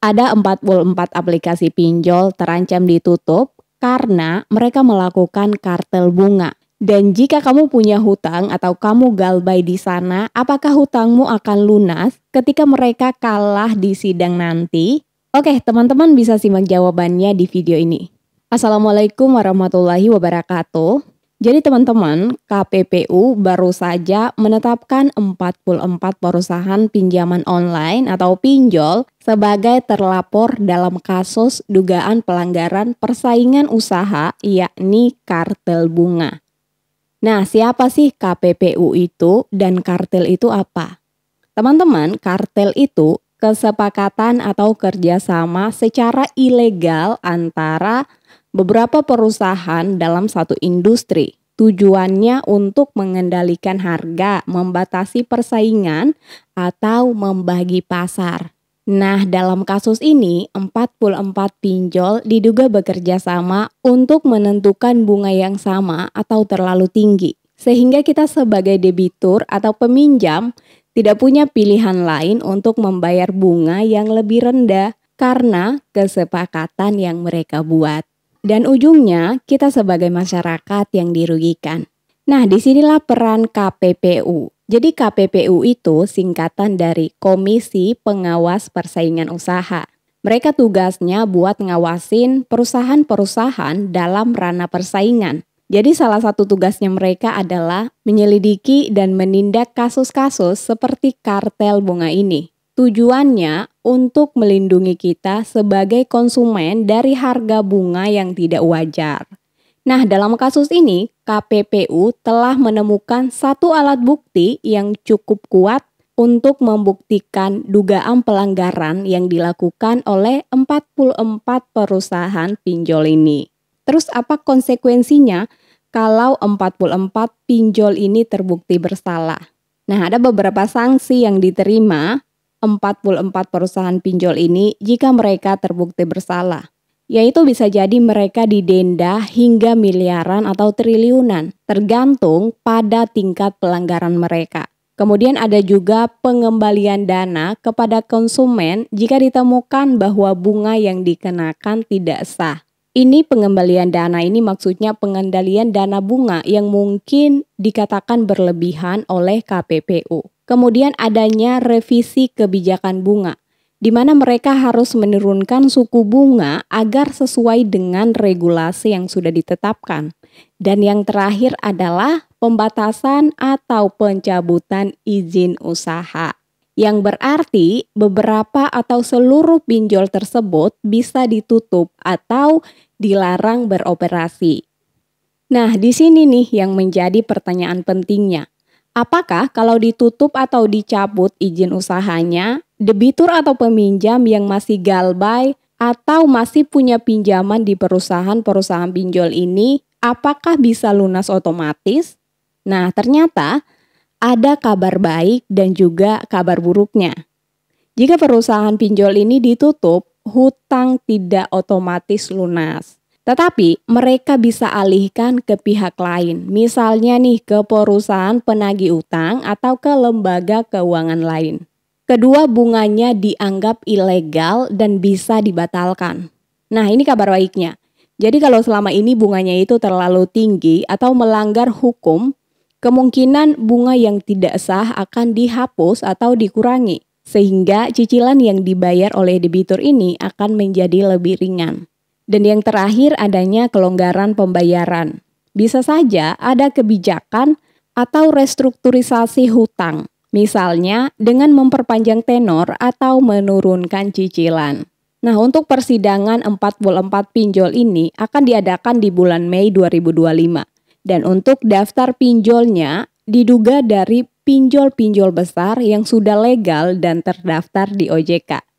Ada 44 aplikasi pinjol terancam ditutup karena mereka melakukan kartel bunga. Dan jika kamu punya hutang atau kamu galbay di sana, apakah hutangmu akan lunas ketika mereka kalah di sidang nanti? Oke, teman-teman bisa simak jawabannya di video ini. Assalamualaikum warahmatullahi wabarakatuh. Jadi teman-teman, KPPU baru saja menetapkan 44 perusahaan pinjaman online atau pinjol sebagai terlapor dalam kasus dugaan pelanggaran persaingan usaha, yakni kartel bunga. Nah, siapa sih KPPU itu dan kartel itu apa? Teman-teman, kartel itu kesepakatan atau kerjasama secara ilegal antara beberapa perusahaan dalam satu industri. Tujuannya untuk mengendalikan harga, membatasi persaingan, atau membagi pasar. Nah, dalam kasus ini, 44 pinjol diduga bekerja sama untuk menentukan bunga yang sama atau terlalu tinggi. Sehingga kita sebagai debitur atau peminjam tidak punya pilihan lain untuk membayar bunga yang lebih rendah karena kesepakatan yang mereka buat. Dan ujungnya kita sebagai masyarakat yang dirugikan. Nah, disinilah peran KPPU. Jadi KPPU itu singkatan dari Komisi Pengawas Persaingan Usaha. Mereka tugasnya buat ngawasin perusahaan-perusahaan dalam ranah persaingan. Jadi salah satu tugasnya mereka adalah menyelidiki dan menindak kasus-kasus seperti kartel bunga ini. Tujuannya untuk melindungi kita sebagai konsumen dari harga bunga yang tidak wajar. Nah, dalam kasus ini, KPPU telah menemukan satu alat bukti yang cukup kuat untuk membuktikan dugaan pelanggaran yang dilakukan oleh 44 perusahaan pinjol ini. Terus apa konsekuensinya kalau 44 pinjol ini terbukti bersalah? Nah, ada beberapa sanksi yang diterima 44 perusahaan pinjol ini jika mereka terbukti bersalah, yaitu bisa jadi mereka didenda hingga miliaran atau triliunan, tergantung pada tingkat pelanggaran mereka. Kemudian ada juga pengembalian dana kepada konsumen jika ditemukan bahwa bunga yang dikenakan tidak sah. Ini pengembalian dana ini maksudnya pengendalian dana bunga yang mungkin dikatakan berlebihan oleh KPPU. Kemudian adanya revisi kebijakan bunga, di mana mereka harus menurunkan suku bunga agar sesuai dengan regulasi yang sudah ditetapkan. Dan yang terakhir adalah pembatasan atau pencabutan izin usaha. Yang berarti beberapa atau seluruh pinjol tersebut bisa ditutup atau dilarang beroperasi. Nah, di sini nih yang menjadi pertanyaan pentingnya. Apakah kalau ditutup atau dicabut izin usahanya, debitur atau peminjam yang masih galbay atau masih punya pinjaman di perusahaan-perusahaan pinjol ini, apakah bisa lunas otomatis? Nah, ternyata ada kabar baik dan juga kabar buruknya. Jika perusahaan pinjol ini ditutup, hutang tidak otomatis lunas. Tetapi mereka bisa alihkan ke pihak lain, misalnya nih ke perusahaan penagih utang atau ke lembaga keuangan lain. Kedua, bunganya dianggap ilegal dan bisa dibatalkan. Nah, ini kabar baiknya. Jadi kalau selama ini bunganya itu terlalu tinggi atau melanggar hukum, kemungkinan bunga yang tidak sah akan dihapus atau dikurangi, sehingga cicilan yang dibayar oleh debitur ini akan menjadi lebih ringan. Dan yang terakhir adanya kelonggaran pembayaran. Bisa saja ada kebijakan atau restrukturisasi hutang, misalnya dengan memperpanjang tenor atau menurunkan cicilan. Nah, untuk persidangan 44 pinjol ini akan diadakan di bulan Mei 2025. Dan untuk daftar pinjolnya diduga dari pinjol-pinjol besar yang sudah legal dan terdaftar di OJK.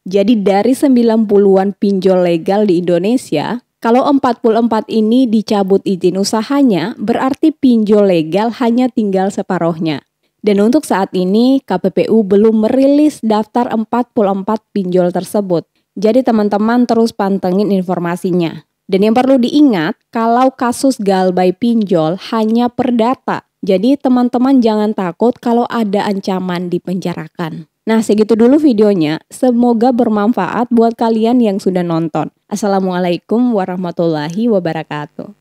Jadi dari 90-an pinjol legal di Indonesia, kalau 44 ini dicabut izin usahanya, berarti pinjol legal hanya tinggal separohnya. Dan untuk saat ini, KPPU belum merilis daftar 44 pinjol tersebut. Jadi teman-teman terus pantengin informasinya. Dan yang perlu diingat, kalau kasus galbay pinjol hanya perdata. Jadi teman-teman jangan takut kalau ada ancaman dipenjarakan. Nah, segitu dulu videonya. Semoga bermanfaat buat kalian yang sudah nonton. Assalamualaikum warahmatullahi wabarakatuh.